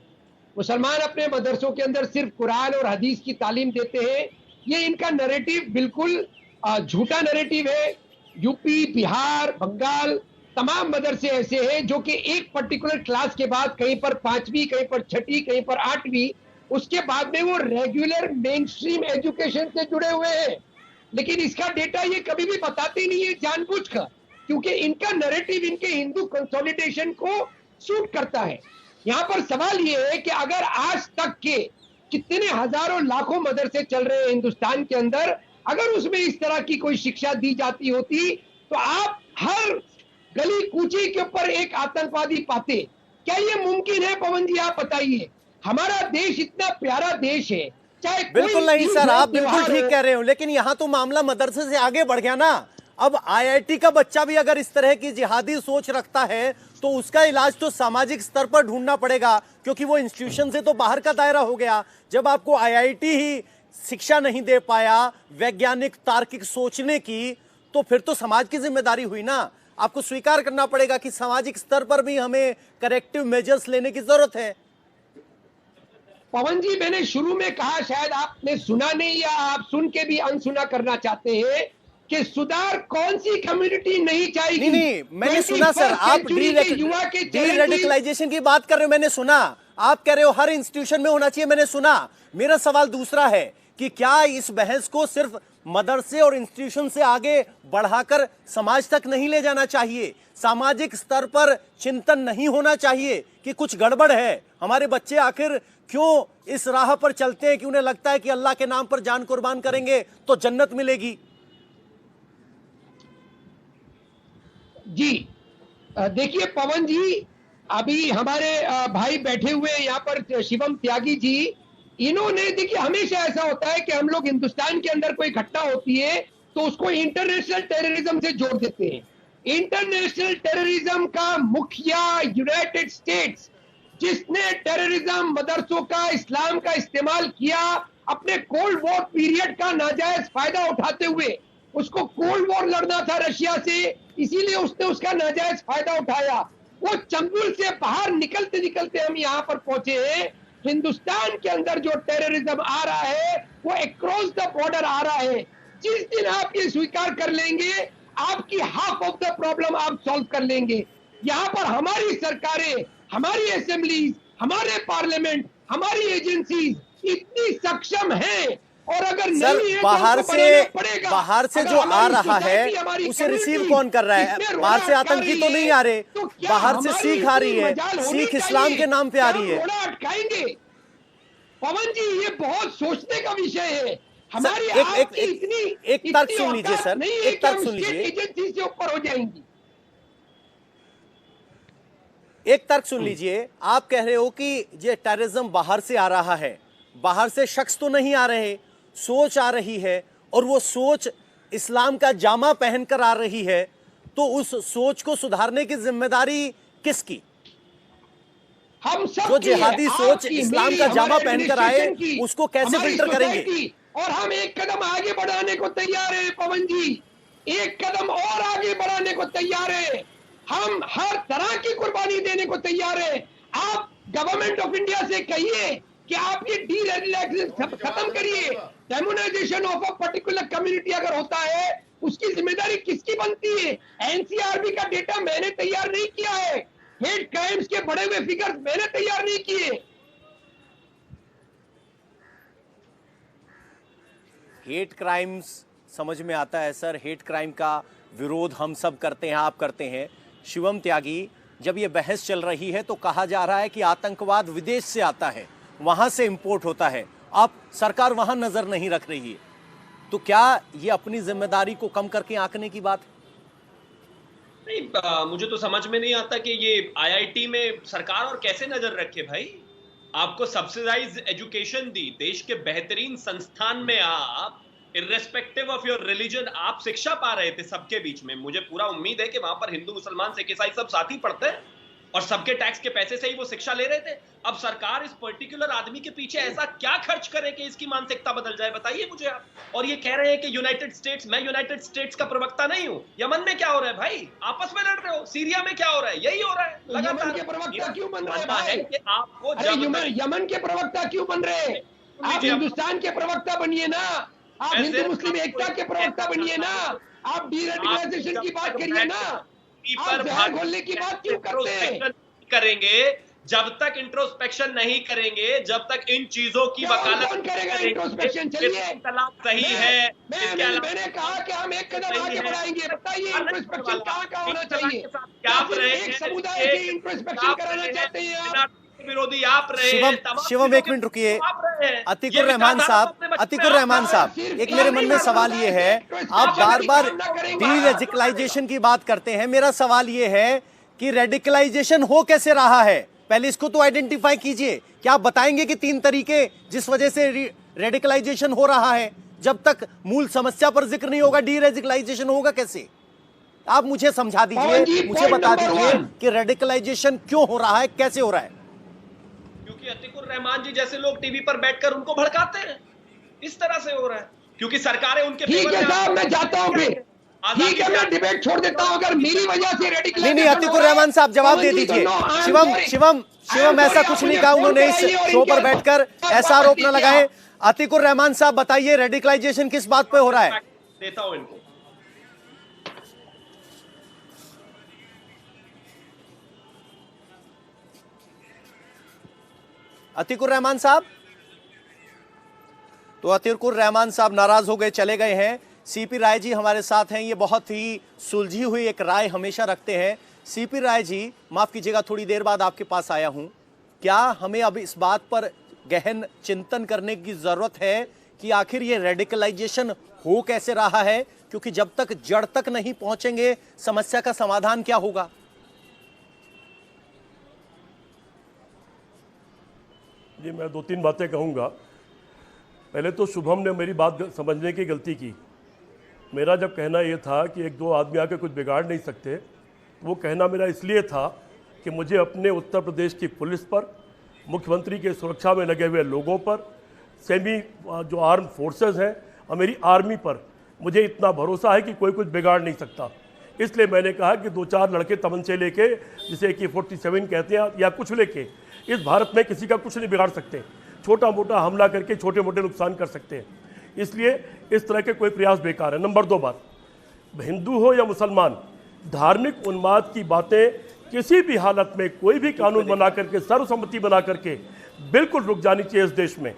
Speaker 6: मुसलमान अपने मदरसों के अंदर सिर्फ कुरान और हदीस की तालीम देते हैं। ये इनका नैरेटिव बिल्कुल झूठा नैरेटिव है। यूपी, बिहार, बंगाल तमाम मदरसे ऐसे हैं जो कि एक पर्टिकुलर क्लास के बाद कहीं पर 5वीं, कहीं पर 6वीं, कहीं पर 8वीं, उसके बाद में वो रेगुलर मेन स्ट्रीम एजुकेशन से जुड़े हुए हैं। लेकिन इसका डेटा ये कभी भी बताते नहीं है जानबूझकर, क्योंकि इनका नैरेटिव इनके हिंदू कंसोलिडेशन को सूट करता है। यहाँ पर सवाल ये है कि अगर आज तक के कितने हजारों लाखों मदरसे चल रहे हैं हिंदुस्तान के अंदर, अगर उसमें इस तरह की कोई शिक्षा दी जाती होती तो आप हर गली कूची के ऊपर एक आतंकवादी पाते। क्या ये मुमकिन है पवन जी? आप बताइए। हमारा देश इतना प्यारा देश है, चाहे
Speaker 1: बिल्कुल नहीं सर, आप बिल्कुल ठीक कह रहे हो, लेकिन यहाँ तो मामला मदरसे से आगे बढ़ गया ना। अब आईआईटी का बच्चा भी अगर इस तरह की जिहादी सोच रखता है तो उसका इलाज तो सामाजिक स्तर पर ढूंढना पड़ेगा, क्योंकि वो इंस्टीट्यूशन से तो बाहर का दायरा हो गया। जब आपको आईआईटी ही शिक्षा नहीं दे पाया वैज्ञानिक तार्किक सोचने की, तो फिर तो समाज की जिम्मेदारी हुई ना। आपको स्वीकार करना पड़ेगा कि सामाजिक स्तर पर भी हमें करेक्टिव मेजर्स लेने की जरूरत है।
Speaker 6: पवन जी, मैंने शुरू में कहा, शायद आपने सुना नहीं या आप सुन के भी अनसुना करना चाहते हैं, कि सुधार कौन सी कम्युनिटी नहीं चाहिए।
Speaker 1: नहीं, मैंने सुना सर, आप डीरेडिकलाइजेशन की बात कर रहे हो, मैंने सुना। आप कह रहे हो हर इंस्टीट्यूशन में होना चाहिए, मैंने सुना। मेरा सवाल दूसरा है कि क्या इस बहस को सिर्फ मदरसे और इंस्टीट्यूशन से आगे बढ़ाकर समाज तक नहीं ले जाना चाहिए? सामाजिक स्तर पर चिंतन नहीं होना चाहिए कि कुछ गड़बड़ है? हमारे बच्चे आखिर क्यों इस राह पर चलते हैं कि उन्हें लगता है कि अल्लाह के नाम पर जान कुर्बान करेंगे तो जन्नत मिलेगी?
Speaker 6: जी देखिए पवन जी, अभी हमारे भाई बैठे हुए यहाँ पर शिवम त्यागी जी, इन्होंने, देखिए हमेशा ऐसा होता है कि हम लोग हिंदुस्तान के अंदर कोई घटना होती है तो उसको इंटरनेशनल टेररिज्म से जोड़ देते हैं। इंटरनेशनल टेररिज्म का मुखिया यूनाइटेड स्टेट्स, जिसने टेररिज्म, मदरसों का, इस्लाम का इस्तेमाल किया अपने कोल्ड वॉर पीरियड का नाजायज फायदा उठाते हुए। उसको कोल्ड वॉर लड़ना था रशिया से, इसीलिए उसने उसका नाजायज फायदा उठाया। वो चंगुल से बाहर निकलते निकलते हम यहाँ पर पहुंचे हैं। हिंदुस्तान के अंदर जो टेररिज्म आ रहा है वो अक्रॉस द बॉर्डर आ रहा है। जिस दिन आप ये स्वीकार कर लेंगे, आपकी हाफ ऑफ द प्रॉब्लम आप सॉल्व कर लेंगे। यहाँ पर हमारी सरकारें, हमारी असेंबलीज, हमारे पार्लियामेंट, हमारी एजेंसीज इतनी सक्षम हैं, और अगर
Speaker 1: सर
Speaker 6: नहीं है
Speaker 1: बाहर
Speaker 6: तो
Speaker 1: बाहर से जो आ रहा है उसे रिसीव कौन कर रहा है? बाहर से आतंकी तो नहीं आ रहे, बाहर से सीख आ रही है, सीख इस्लाम के नाम पे आ रही है।
Speaker 6: अटकाएंगे पवन जी, ये बहुत सोचने का विषय है। हमारी
Speaker 1: एक तर्क सुन लीजिए सर, एक तर्क सुन लीजिए,
Speaker 6: एजेंसी से ऊपर हो जाएंगी।
Speaker 1: एक तर्क सुन लीजिए। आप कह रहे हो कि ये टेररिज्म बाहर से आ रहा है, बाहर से शख्स तो नहीं आ रहे, सोच आ रही है, और वो सोच इस्लाम का जामा पहनकर आ रही है, तो उस सोच को सुधारने की जिम्मेदारी किसकी?
Speaker 6: हम सब
Speaker 1: जो जिहादी सोच इस्लाम का जामा पहनकर आए उसको कैसे फिल्टर करेंगे?
Speaker 6: और हम एक कदम आगे बढ़ाने को तैयार है पवन जी, एक कदम और आगे बढ़ाने को तैयार है। हम हर तरह की कुर्बानी देने को तैयार है। आप गवर्नमेंट ऑफ इंडिया से कहिए कि आप ये डीरेडिकलाइजेशन खत्म करिए। Demonetisation of a particular community अगर होता है, उसकी जिम्मेदारी किसकी बनती है? एनसीआरबी का डेटा मैंने तैयार नहीं किया है, हेट क्राइम्स के बढ़े हुए फिगर्स मैंने तैयार नहीं किए।
Speaker 1: हेट क्राइम्स समझ में आता है सर, हेट क्राइम का विरोध हम सब करते हैं, आप करते हैं। शिवम त्यागी, जब ये बहस चल रही है तो कहा जा रहा है कि आतंकवाद विदेश से आता है, वहां से इंपोर्ट होता है, अब सरकार वहां नजर नहीं रख रही है, तो क्या ये अपनी जिम्मेदारी को कम करके आंकने की बात है?
Speaker 7: नहीं, मुझे तो समझ में नहीं आता कि ये आईआईटी में सरकार और कैसे नजर रखे भाई। आपको सब्सिडाइज एजुकेशन दी, देश के बेहतरीन संस्थान में आप इर्रेस्पेक्टिव ऑफ योर रिलीजन आप शिक्षा पा रहे थे सबके बीच में। मुझे पूरा उम्मीद है कि वहां पर हिंदू, मुसलमान, सिख, ईसाई सब साथ ही पढ़ते हैं और सबके टैक्स के पैसे से ही वो शिक्षा ले रहे थे। अब सरकार इस पर्टिकुलर आदमी के पीछे ऐसा क्या खर्च करे कि इसकी मानसिकता बदल जाए, बताइए मुझे आप। और ये कह रहे हैं कि यूनाइटेड स्टेट्स, मैं यूनाइटेड स्टेट्स का प्रवक्ता नहीं हूं। यमन में क्या हो रहा है भाई? आपस में लड़ रहे हो। सीरिया में क्या हो रहा है? यही हो रहा है लगातार।
Speaker 6: यमन के प्रवक्ता क्यों बन रहे हैं भाई?
Speaker 7: आपको
Speaker 6: यमन के प्रवक्ता क्यों बन रहे हैं? आप हिंदुस्तान के प्रवक्ता बनिए ना, आप हिंदू मुस्लिम एकता के प्रवक्ता बनिए ना, आप डीरेडिकलाइजेशन की बात करिए ना, आप जहर घोलने की बात क्यों करते हैं?
Speaker 7: करेंगे जब तक इंट्रोस्पेक्शन नहीं करेंगे, जब तक इन चीजों की वकालत
Speaker 6: कौन करेगा इंट्रोस्पेक्शन? चलिए,
Speaker 7: सही है।
Speaker 6: मैंने कहा कि हम एक कदम आगे बढ़ाएंगे। बताइए इंट्रोस्पेक्शन कहाँ होना चाहिए? एक समुदाय की इंट्रोस्पेक्शन कराना चाहते हैं आप?
Speaker 7: विरोधी आप रहे।
Speaker 1: शिवम एक मिनट रुकिए। अतीकुर रहमान साहब, एक मेरे मन में सवाल ये है, आप बार बार डीरेडिकलाइजेशन की बात करते हैं, मेरा सवाल ये है कि रेडिकलाइजेशन हो कैसे रहा है? पहले इसको तो आइडेंटिफाई कीजिए। क्या आप बताएंगे कि 3 तरीके जिस वजह से रेडिकलाइजेशन हो रहा है? जब तक मूल समस्या पर जिक्र नहीं होगा, डीरेडिकलाइजेशन होगा कैसे? आप मुझे समझा दीजिए, मुझे बता दीजिए कि रेडिकलाइजेशन क्यों हो रहा है, कैसे हो रहा है?
Speaker 7: क्योंकि अतीकुर रहमान जी जैसे लोग टीवी पर बैठकर उनको भड़काते हैं, इस तरह से हो रहा है। क्योंकि सरकारें उनके
Speaker 6: ठीक है साहब, मैं जाता हूं फिर। ठीक है, मैं डिबेट छोड़ देता हूं अगर मेरी वजह से रेडिकलाइजेशन।
Speaker 1: नहीं, अतीकुर रहमान साहब जवाब दे दीजिए। शिवम ऐसा कुछ नहीं कहा उन्होंने इस शो पर बैठकर, ऐसा आरोप न लगाएं। अतीकुर रहमान साहब बताइए, रेडिकलाइजेशन किस बात पे हो रहा है?
Speaker 7: देता हूं इनको।
Speaker 1: अतीकुर रहमान साहब, तो अतीकुर रहमान साहब नाराज हो गए, चले गए हैं। सीपी राय जी हमारे साथ हैं, ये बहुत ही सुलझी हुई एक राय हमेशा रखते हैं। सीपी राय जी, माफ कीजिएगा, थोड़ी देर बाद आपके पास आया हूं। क्या हमें अब इस बात पर गहन चिंतन करने की जरूरत है कि आखिर ये रेडिकलाइजेशन हो कैसे रहा है? क्योंकि जब तक जड़ तक नहीं पहुंचेंगे, समस्या का समाधान क्या होगा?
Speaker 5: जी, मैं 2-3 बातें कहूँगा। पहले तो शुभम ने मेरी बात समझने की गलती की। मेरा जब कहना ये था कि 1-2 आदमी आके कुछ बिगाड़ नहीं सकते, वो कहना मेरा इसलिए था कि मुझे अपने उत्तर प्रदेश की पुलिस पर, मुख्यमंत्री के सुरक्षा में लगे हुए लोगों पर, सेमी जो आर्म फोर्सेस हैं और मेरी आर्मी पर मुझे इतना भरोसा है कि कोई कुछ बिगाड़ नहीं सकता। इसलिए मैंने कहा कि 2-4 लड़के तमंचे लेके, जिसे AK-47 कहते हैं, या कुछ लेके इस भारत में किसी का कुछ नहीं बिगाड़ सकते। छोटा मोटा हमला करके छोटे मोटे नुकसान कर सकते हैं। इसलिए इस तरह के कोई प्रयास बेकार है। नंबर 2 बात, हिंदू हो या मुसलमान, धार्मिक उन्माद की बातें किसी भी हालत में कोई भी कानून बना करके, सर्वसम्मति बना करके बिल्कुल रुक जानी चाहिए इस देश में।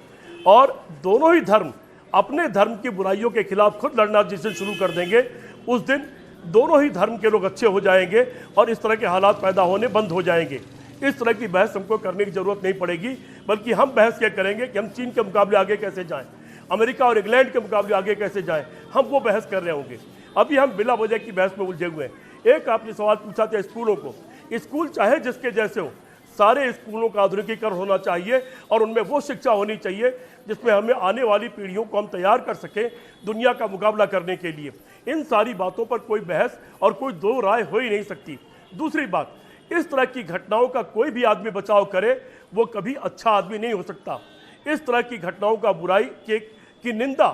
Speaker 5: और दोनों ही धर्म अपने धर्म की बुराइयों के खिलाफ खुद लड़ना जिस दिन शुरू कर देंगे, उस दिन दोनों ही धर्म के लोग अच्छे हो जाएंगे और इस तरह के हालात पैदा होने बंद हो जाएंगे। इस तरह की बहस हमको करने की जरूरत नहीं पड़ेगी, बल्कि हम बहस क्या करेंगे कि हम चीन के मुकाबले आगे कैसे जाएं, अमेरिका और इंग्लैंड के मुकाबले आगे कैसे जाएं, हम वो बहस कर रहे होंगे। अभी हम बिला वजह की बहस में उलझे हुए हैं। एक आपने सवाल पूछा था स्कूलों को, स्कूल चाहे जिसके जैसे हो, सारे स्कूलों का आधुनिकीकरण होना चाहिए और उनमें वो शिक्षा होनी चाहिए जिसमें हमें आने वाली पीढ़ियों को हम तैयार कर सकें दुनिया का मुकाबला करने के लिए। इन सारी बातों पर कोई बहस और कोई दो राय हो ही नहीं सकती। दूसरी बात, इस तरह की घटनाओं का कोई भी आदमी बचाव करे, वो कभी अच्छा आदमी नहीं हो सकता। इस तरह की घटनाओं का बुराई की निंदा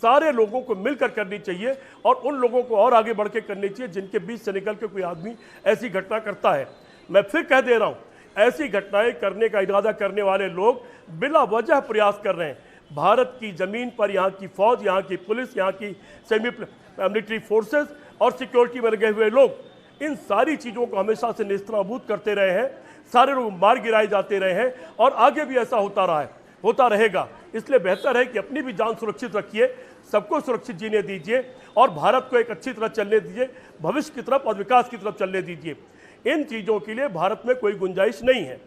Speaker 5: सारे लोगों को मिलकर करनी चाहिए और उन लोगों को और आगे बढ़ के करनी चाहिए जिनके बीच से निकल के कोई आदमी ऐसी घटना करता है। मैं फिर कह दे रहा हूँ, ऐसी घटनाएं करने का इरादा करने वाले लोग बिला वजह प्रयास कर रहे हैं। भारत की ज़मीन पर यहाँ की फौज, यहाँ की पुलिस, यहाँ की सेमी मिलिट्री फोर्सेस और सिक्योरिटी में लगे हुए लोग इन सारी चीज़ों को हमेशा से नेस्तनाबूद करते रहे हैं। सारे लोग मार गिराए जाते रहे हैं और आगे भी ऐसा होता रहा है, होता रहेगा। इसलिए बेहतर है कि अपनी भी जान सुरक्षित रखिए, सबको सुरक्षित जीने दीजिए और भारत को एक अच्छी तरह चलने दीजिए, भविष्य की तरफ और विकास की तरफ चलने दीजिए। इन चीज़ों के लिए भारत में कोई गुंजाइश नहीं है।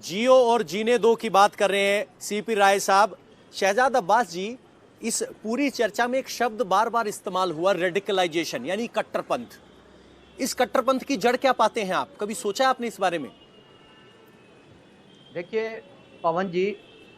Speaker 1: जियो और जीने दो की बात कर रहे हैं सीपी राय साहब। शहजाद अब्बास जी, इस पूरी चर्चा में एक शब्द बार बार इस्तेमाल हुआ, रेडिकलाइजेशन, यानी कट्टरपंथ। इस कट्टरपंथ की जड़ क्या पाते हैं आप? कभी सोचा आपने इस बारे में?
Speaker 4: देखिए पवन जी,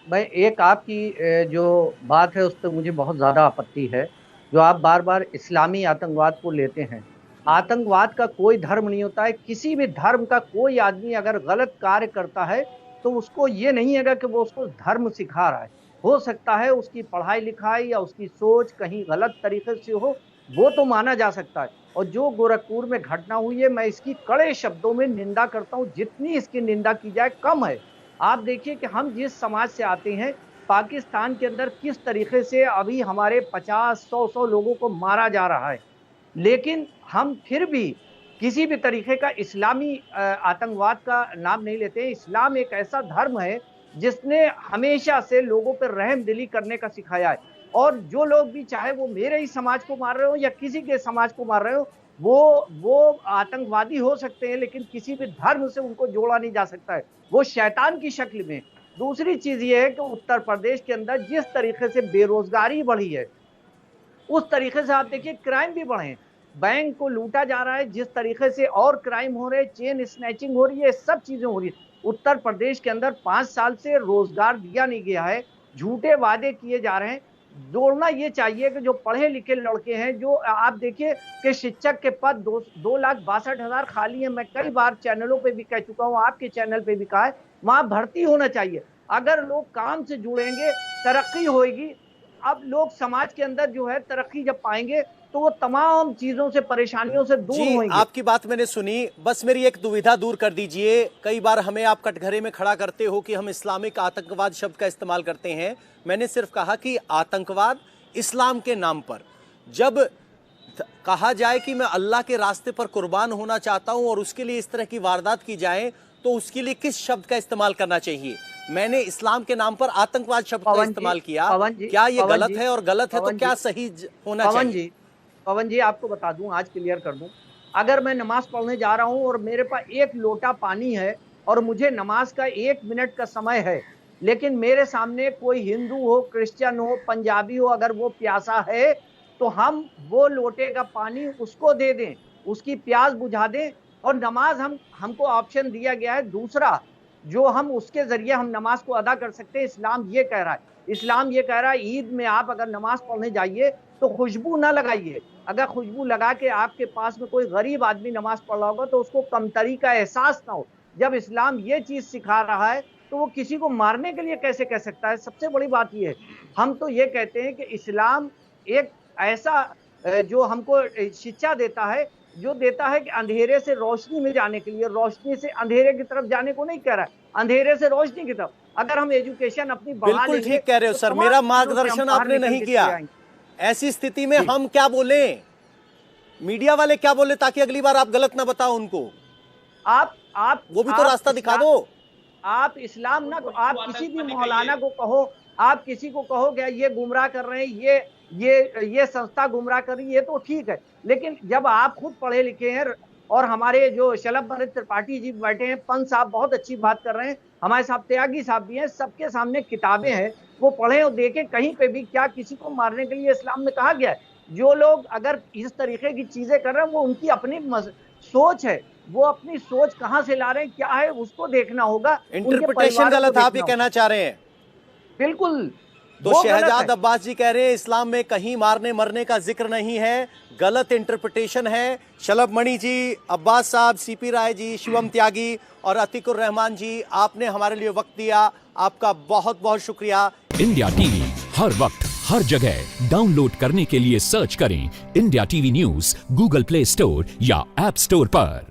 Speaker 4: मैं एक आपकी जो बात है उस पर मुझे बहुत ज़्यादा आपत्ति है, जो आप बार बार इस्लामी आतंकवाद को लेते हैं। आतंकवाद का कोई धर्म नहीं होता है। किसी भी धर्म का कोई आदमी अगर गलत कार्य करता है तो उसको ये नहीं है कि वो उसको धर्म सिखा रहा है। हो सकता है उसकी पढ़ाई लिखाई या उसकी सोच कहीं गलत तरीके से हो, वो तो माना जा सकता है। और जो गोरखपुर में घटना हुई है, मैं इसकी कड़े शब्दों में निंदा करता हूँ। जितनी इसकी निंदा की जाए कम है। आप देखिए कि हम जिस समाज से आते हैं, पाकिस्तान के अंदर किस तरीके से अभी हमारे 50-100 लोगों को मारा जा रहा है, लेकिन हम फिर भी किसी भी तरीके का इस्लामी आतंकवाद का नाम नहीं लेते हैं। इस्लाम एक ऐसा धर्म है जिसने हमेशा से लोगों पर रहम दिली करने का सिखाया है। और जो लोग भी, चाहे वो मेरे ही समाज को मार रहे हो या किसी के समाज को मार रहे हो, वो आतंकवादी हो सकते हैं, लेकिन किसी भी धर्म से उनको जोड़ा नहीं जा सकता है, वो शैतान की शक्ल में। दूसरी चीज ये है कि उत्तर प्रदेश के अंदर जिस तरीके से बेरोजगारी बढ़ी है, उस तरीके से आप देखिए क्राइम भी बढ़े, बैंक को लूटा जा रहा है जिस तरीके से, और क्राइम हो रहे, चेन स्नैचिंग हो रही है, सब चीजें हो रही है। उत्तर प्रदेश के अंदर 5 साल से रोजगार दिया नहीं गया है, झूठे वादे किए जा रहे हैं।
Speaker 8: जोड़ना ये चाहिए कि जो पढ़े लिखे लड़के हैं, जो आप देखिए कि शिक्षक के पद 2,62,000 खाली है। मैं कई बार चैनलों पे भी कह चुका हूँ, आपके चैनल पे भी कहा है, वहां भर्ती होना चाहिए। अगर लोग काम से जुड़ेंगे, तरक्की होगी। अब लोग समाज के अंदर जो है तरक्की जब पाएंगे तो वो तमाम चीजों से, परेशानियों से दूर
Speaker 1: जी,
Speaker 8: होंगे।
Speaker 1: आपकी बात मैंने सुनी, बस मेरी एक दुविधा दूर कर दीजिए। कई बार हमें आप कटघरे में खड़ा करते हो कि हम इस्लामिक आतंकवाद शब्द का इस्तेमाल करते हैं। मैंने सिर्फ कहा कि आतंकवाद इस्लाम के नाम पर, जब कहा जाए कि मैं अल्लाह के रास्ते पर कुर्बान होना चाहता हूं और उसके लिए इस तरह की वारदात की जाए, तो उसके लिए किस शब्द का इस्तेमाल करना चाहिए? मैंने इस्लाम के नाम पर आतंकवाद शब्द का इस्तेमाल किया। क्या ये गलत है? और गलत है तो क्या सही होना चाहिए?
Speaker 8: पवन जी, आपको बता दूं, आज क्लियर कर दूं, अगर मैं नमाज पढ़ने जा रहा हूं और मेरे पास एक लोटा पानी है और मुझे नमाज का 1 मिनट का समय है, लेकिन मेरे सामने कोई हिंदू हो, क्रिश्चियन हो, पंजाबी हो, अगर वो प्यासा है तो हम वो लोटे का पानी उसको दे दें, उसकी प्यास बुझा दें और नमाज हमको ऑप्शन दिया गया है दूसरा, जो हम उसके जरिए हम नमाज को अदा कर सकते हैं। इस्लाम ये कह रहा है, इस्लाम ये कह रहा है ईद में आप अगर नमाज पढ़ने जाइए तो खुशबू ना लगाइए। अगर खुशबू लगा के आपके पास में कोई गरीब आदमी नमाज पढ़ रहा होगा तो उसको कमतरी का एहसास ना हो। जब इस्लाम ये चीज सिखा रहा है तो वो किसी को मारने के लिए कैसे कह सकता है? सबसे बड़ी बात ये है, हम तो ये कहते हैं कि इस्लाम एक ऐसा जो हमको शिक्षा देता है, जो देता है कि अंधेरे से रोशनी में जाने के लिए, रोशनी से अंधेरे की तरफ जाने को नहीं कह रहा है, अंधेरे से रोशनी की तरफ। अगर हम एजुकेशन अपनी बढ़ा
Speaker 1: बिल्कुल
Speaker 8: लेंगे,
Speaker 1: ठीक कह रहे हो
Speaker 8: तो
Speaker 1: सर,
Speaker 8: तमाम
Speaker 1: मेरा
Speaker 8: चीजों से हम
Speaker 1: मार्गदर्शन
Speaker 8: बाहर
Speaker 1: आपने
Speaker 8: निकल
Speaker 1: नहीं
Speaker 8: के
Speaker 1: किया।
Speaker 8: चले आएंगे।
Speaker 1: ऐसी स्थिति में हम क्या बोलें? मीडिया वाले क्या बोले ताकि अगली बार आप गलत ना बताओ उनको?
Speaker 8: आप
Speaker 1: वो भी तो रास्ता दिखा दो।
Speaker 8: आप इस्लाम ना, आप किसी भी मौलाना को कहो, आप किसी को कहो कि ये गुमराह कर रहे हैं, ये संस्था गुमराह कर रही है, तो ठीक है। लेकिन जब आप खुद पढ़े लिखे हैं और हमारे जो शलभ भरत त्रिपाठी जी बैठे हैं, पंत साहब बहुत अच्छी बात कर रहे हैं, हमारे साहब त्यागी साहब भी हैं, सबके सामने किताबें हैं, वो पढ़े और देखें कहीं पे भी क्या किसी को मारने के लिए इस्लाम में कहा गया है। जो लोग अगर इस तरीके की चीजें कर रहे हैं वो उनकी अपनी सोच है, वो अपनी सोच कहां से ला रहे हैं, क्या है, उसको देखना होगा।
Speaker 1: इंटरप्रिटेशन गलत है, आप ये कहना चाह रहे हैं?
Speaker 8: बिल्कुल।
Speaker 1: तो शहजाद अब्बास जी कह रहे हैं इस्लाम में कहीं मारने मरने का जिक्र नहीं है, गलत इंटरप्रिटेशन है। शलभ मणि जी, अब्बास साहब, सीपी राय जी, शिवम त्यागी और अतीकुर रहमान जी, आपने हमारे लिए वक्त दिया, आपका बहुत बहुत शुक्रिया।
Speaker 9: इंडिया टीवी हर वक्त हर जगह डाउनलोड करने के लिए सर्च करें India TV news Google play store या ऐप स्टोर पर।